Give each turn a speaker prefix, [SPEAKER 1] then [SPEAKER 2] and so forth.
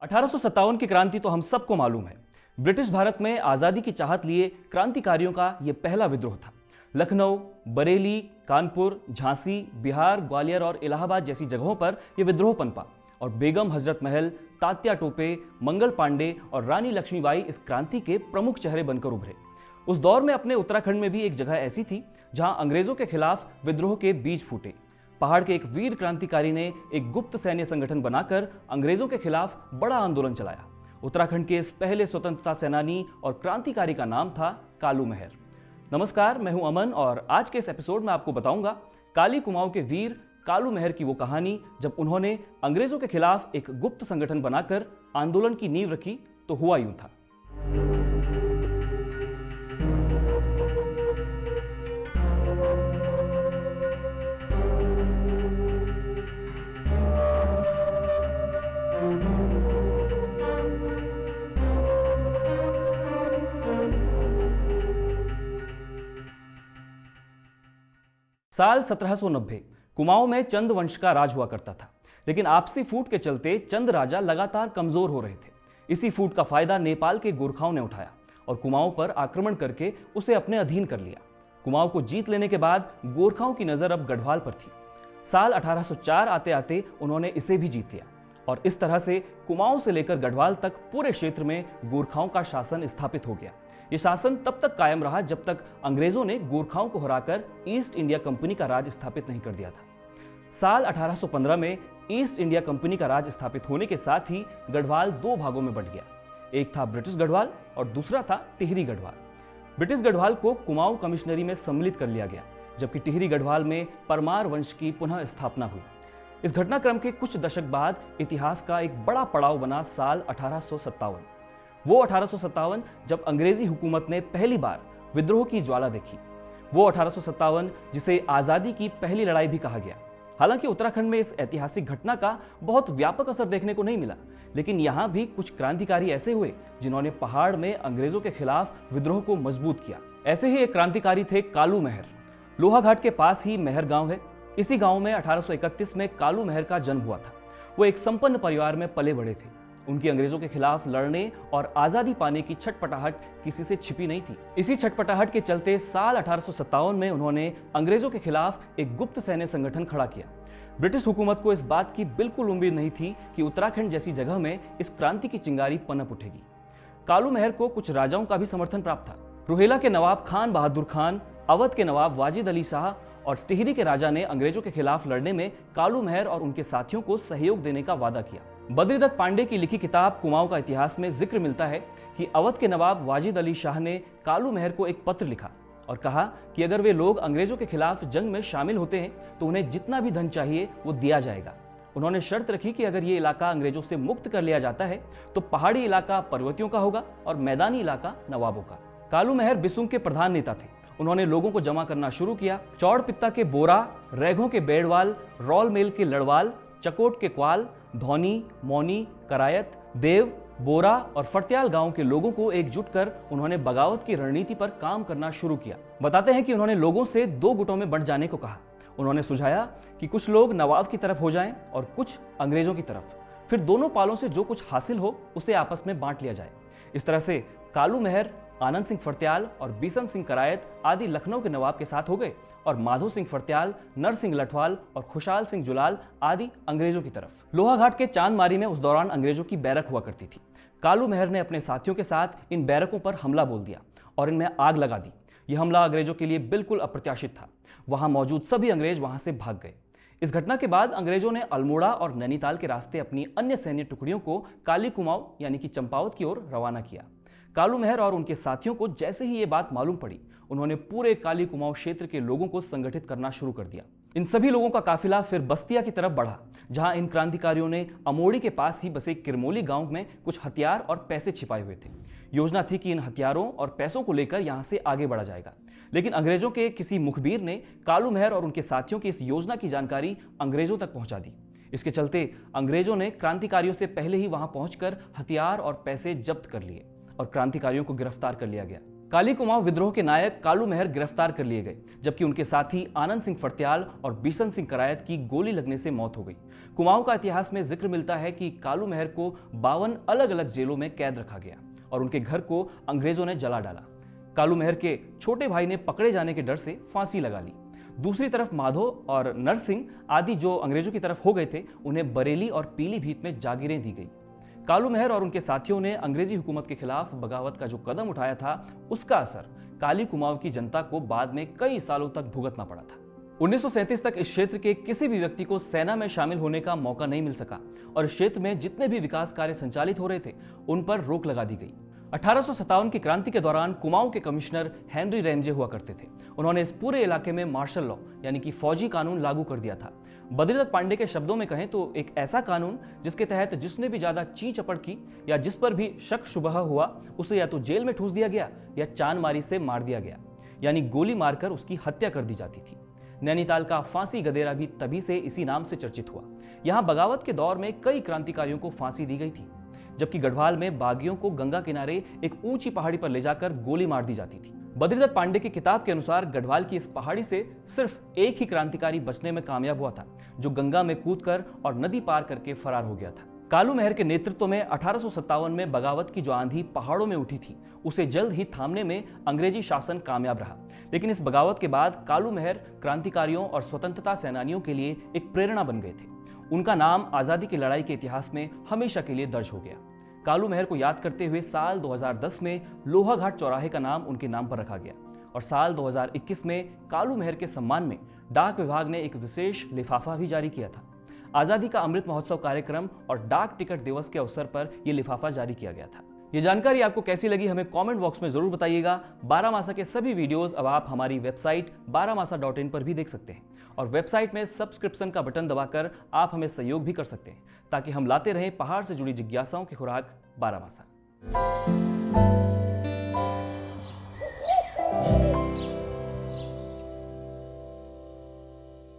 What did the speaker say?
[SPEAKER 1] 1857 की क्रांति तो हम सबको मालूम है। ब्रिटिश भारत में आजादी की चाहत लिए क्रांतिकारियों का यह पहला विद्रोह था। लखनऊ, बरेली, कानपुर, झांसी, बिहार, ग्वालियर और इलाहाबाद जैसी जगहों पर यह विद्रोह पनपा और बेगम हजरत महल, तात्या टोपे, मंगल पांडे और रानी लक्ष्मीबाई इस क्रांति के प्रमुख चेहरे बनकर उभरे। उस दौर में अपने उत्तराखंड में भी एक जगह ऐसी थी जहां अंग्रेजों के खिलाफ विद्रोह के बीज फूटे। पहाड़ के एक वीर क्रांतिकारी ने एक गुप्त सैन्य संगठन बनाकर अंग्रेजों के खिलाफ बड़ा आंदोलन चलाया। उत्तराखंड के इस पहले स्वतंत्रता सेनानी और क्रांतिकारी का नाम था कालू मेहर। नमस्कार, मैं हूं अमन और आज के इस एपिसोड में आपको बताऊंगा काली कुमाऊं के वीर कालू मेहर की वो कहानी जब उन्होंने अंग्रेजों के खिलाफ एक गुप्त संगठन बनाकर आंदोलन की नींव रखी। तो हुआ यूं था। साल 1790 कुमाऊं में चंद वंश का राज हुआ करता था, लेकिन आपसी फूट के चलते चंद राजा लगातार कमजोर हो रहे थे। इसी फूट का फायदा नेपाल के गोरखाओं ने उठाया और कुमाऊं पर आक्रमण करके उसे अपने अधीन कर लिया। कुमाऊं को जीत लेने के बाद गोरखाओं की नजर अब गढ़वाल पर थी। साल 1804 आते आते उन्होंने इसे भी जीत लिया और इस तरह से कुमाऊं से लेकर गढ़वाल तक पूरे क्षेत्र में गोरखाओं का शासन स्थापित हो गया। यह शासन तब तक कायम रहा जब तक अंग्रेजों ने गोरखाओं को हराकर ईस्ट इंडिया कंपनी का राज स्थापित नहीं कर दिया था। साल 1815 में ईस्ट इंडिया कंपनी का राज स्थापित होने के साथ ही गढ़वाल दो भागों में बंट गया। एक था ब्रिटिश गढ़वाल और दूसरा था टिहरी गढ़वाल। ब्रिटिश गढ़वाल को कुमाऊं कमिश्नरी में सम्मिलित कर लिया गया, जबकि टिहरी गढ़वाल में परमार वंश की पुनः स्थापना हुई। इस घटनाक्रम के कुछ दशक बाद इतिहास का एक बड़ा पड़ाव बना साल 1857। वो 1857 जब अंग्रेजी हुकूमत ने पहली बार विद्रोह की ज्वाला देखी। वो 1857 जिसे आजादी की पहली लड़ाई भी कहा गया। हालांकि उत्तराखंड में इस ऐतिहासिक घटना का बहुत व्यापक असर देखने को नहीं मिला, लेकिन यहां भी कुछ क्रांतिकारी ऐसे हुए जिन्होंने पहाड़ में अंग्रेजों के खिलाफ विद्रोह को मजबूत किया। ऐसे ही एक क्रांतिकारी थे कालू मेहर। लोहाघाट के पास ही मेहर गांव है। इसी गांव में 1831 में कालू मेहर का जन्म हुआ था। वो एक संपन्न परिवार में पले बड़े थे। उनकी अंग्रेजों के खिलाफ लड़ने और आजादी पाने की छटपटाहट किसी से छिपी नहीं थी। इसी छटपटाहट के चलते साल 1857 में उन्होंने अंग्रेजों के खिलाफ एक गुप्त सैन्य संगठन खड़ा किया। ब्रिटिश हुकूमत को इस बात की बिल्कुल उम्मीद नहीं थी कि उत्तराखंड जैसी जगह में इस क्रांति की चिंगारी पनप उठेगी। कालू मेहर को कुछ राजाओं का भी समर्थन प्राप्त था। रुहेला के नवाब खान बहादुर खान, अवध के नवाब वाजिद अली शाह और टिहरी के राजा ने अंग्रेजों के खिलाफ लड़ने में कालू मेहर और उनके साथियों को सहयोग देने का वादा किया। बद्रीदत्त पांडे की लिखी किताब कुमाऊं का इतिहास में जिक्र मिलता है कि अवध के नवाब वाजिद अली शाह ने कालू मेहर को एक पत्र लिखा और कहा कि अगर वे लोग अंग्रेजों के खिलाफ जंग में शामिल होते हैं तो उन्हें जितना भी धन चाहिए वो दिया जाएगा। उन्होंने शर्त रखी कि अगर ये इलाका अंग्रेजों से मुक्त कर लिया जाता है तो पहाड़ी इलाका पर्वतियों का होगा और मैदानी इलाका नवाबों का। कालू मेहर बिसुंग के प्रधान नेता थे। उन्होंने लोगों को जमा करना शुरू किया। चौड़ पित्ता के बोरा, रैघों के बेड़वाल, रौल मेल के लड़वाल, चकोट के क्वाल, धौनी, मौनी, करायत, देव, बोरा और फरत्याल गांव के लोगों को एकजुट कर उन्होंने बगावत की रणनीति पर काम करना शुरू किया। बताते हैं कि उन्होंने लोगों से दो गुटों में बंट जाने को कहा। उन्होंने सुझाया कि कुछ लोग नवाब की तरफ हो जाएं और कुछ अंग्रेजों की तरफ। फिर दोनों पालों से जो कुछ हासिल हो उसे आपस में बांट लिया जाए। इस तरह से कालू मेहर आनंद सिंह फरत्याल और बीसन सिंह करायत आदि लखनऊ के नवाब के साथ हो गए और माधो सिंह फरत्याल, नर सिंह लठवाल और खुशाल सिंह जुलाल आदि अंग्रेजों की तरफ। लोहाघाट के चांदमारी में उस दौरान अंग्रेजों की बैरक हुआ करती थी। कालू मेहर ने अपने साथियों के साथ इन बैरकों पर हमला बोल दिया और इनमें आग लगा दी। यह हमला अंग्रेजों के लिए बिल्कुल अप्रत्याशित था। वहां मौजूद सभी अंग्रेज वहां से भाग गए। इस घटना के बाद अंग्रेजों ने अल्मोड़ा और नैनीताल के रास्ते अपनी अन्य सैन्य टुकड़ियों को काली कुमाऊं यानी कि चंपावत की ओर रवाना किया। कालू मेहर और उनके साथियों को जैसे ही ये बात मालूम पड़ी, उन्होंने पूरे काली कुमाऊं क्षेत्र के लोगों को संगठित करना शुरू कर दिया। इन सभी लोगों का काफिला फिर बस्तिया की तरफ बढ़ा, जहां इन क्रांतिकारियों ने अमोड़ी के पास ही बसे किरमोली गांव में कुछ हथियार और पैसे छिपाए हुए थे। योजना थी कि इन हथियारों और पैसों को लेकर यहां से आगे बढ़ा जाएगा, लेकिन अंग्रेजों के किसी मुखबिर ने कालू मेहर और उनके साथियों की इस योजना की जानकारी अंग्रेजों तक पहुंचा दी। इसके चलते अंग्रेजों ने क्रांतिकारियों से पहले ही वहां पहुंचकर हथियार और पैसे जब्त कर लिए और क्रांतिकारियों को गिरफ्तार कर लिया गया। काली कुमाऊं विद्रोह के नायक कालू मेहर गिरफ्तार कर लिए गए, जबकि उनके साथी आनंद सिंह फर्त्याल और बिशन सिंह करायत की गोली लगने से मौत हो गई। कुमाऊं का इतिहास में जिक्र मिलता है कि कालू मेहर को 52 अलग अलग जेलों में कैद रखा गया और उनके घर को अंग्रेजों ने जला डाला। कालू मेहर के छोटे भाई ने पकड़े जाने के डर से फांसी लगा ली। दूसरी तरफ माधो और नरसिंह आदि जो अंग्रेजों की तरफ हो गए थे, उन्हें बरेली और पीलीभीत में जागीरें दी गई। कालू मेहर और उनके साथियों ने अंग्रेजी हुकूमत के खिलाफ बगावत का जो कदम उठाया था, उसका असर काली कुमाऊं की जनता को बाद में कई सालों तक भुगतना पड़ा था। 1937 तक इस क्षेत्र के किसी भी व्यक्ति को सेना में शामिल होने का मौका नहीं मिल सका और इस क्षेत्र में जितने भी विकास कार्य संचालित हो रहे थे, उन पर रोक लगा दी गई। 1857 की क्रांति के दौरान कुमाऊं के कमिश्नर हेनरी रैमजे हुआ करते थे। उन्होंने इस पूरे इलाके में मार्शल लॉ यानी कि फौजी कानून लागू कर दिया था। बद्रीदत्त पांडे के शब्दों में कहें तो एक ऐसा कानून जिसके तहत जिसने भी ज्यादा ची चपड़ की या जिस पर भी शक शुबह हुआ, उसे या तो जेल में ठूस दिया गया या चांदमारी से मार दिया गया, यानी गोली मारकर उसकी हत्या कर दी जाती थी। नैनीताल का फांसी गदेरा भी तभी से इसी नाम से चर्चित हुआ। यहाँ बगावत के दौर में कई क्रांतिकारियों को फांसी दी गई थी, जबकि गढ़वाल में बागियों को गंगा किनारे एक ऊंची पहाड़ी पर ले जाकर गोली मार दी जाती थी। बद्रीदत्त पांडे की किताब के अनुसार गढ़वाल की इस पहाड़ी से सिर्फ एक ही क्रांतिकारी बचने में कामयाब हुआ था, जो गंगा में कूदकर और नदी पार करके फरार हो गया था। कालू मेहर के नेतृत्व में 1857 में बगावत की जो आंधी पहाड़ों में उठी थी, उसे जल्द ही थामने में अंग्रेजी शासन कामयाब रहा। लेकिन इस बगावत के बाद कालू मेहर क्रांतिकारियों और स्वतंत्रता सेनानियों के लिए एक प्रेरणा बन गए थे। उनका नाम आजादी की लड़ाई के इतिहास में हमेशा के लिए दर्ज हो गया। कालू मेहर को याद करते हुए साल 2010 में लोहाघाट चौराहे का नाम उनके नाम पर रखा गया और साल 2021 में कालू मेहर के सम्मान में डाक विभाग ने एक विशेष लिफाफा भी जारी किया था। आजादी का अमृत महोत्सव कार्यक्रम और डाक टिकट दिवस के अवसर पर यह लिफाफा जारी किया गया था। ये जानकारी आपको कैसी लगी हमें कमेंट बॉक्स में जरूर बताइएगा। बारामासा के सभी वीडियोस अब आप हमारी वेबसाइट baramasa.in पर भी देख सकते हैं और वेबसाइट में सब्सक्रिप्शन का बटन दबाकर आप हमें सहयोग भी कर सकते हैं, ताकि हम लाते रहें पहाड़ से जुड़ी जिज्ञासाओं की खुराक बारामासा।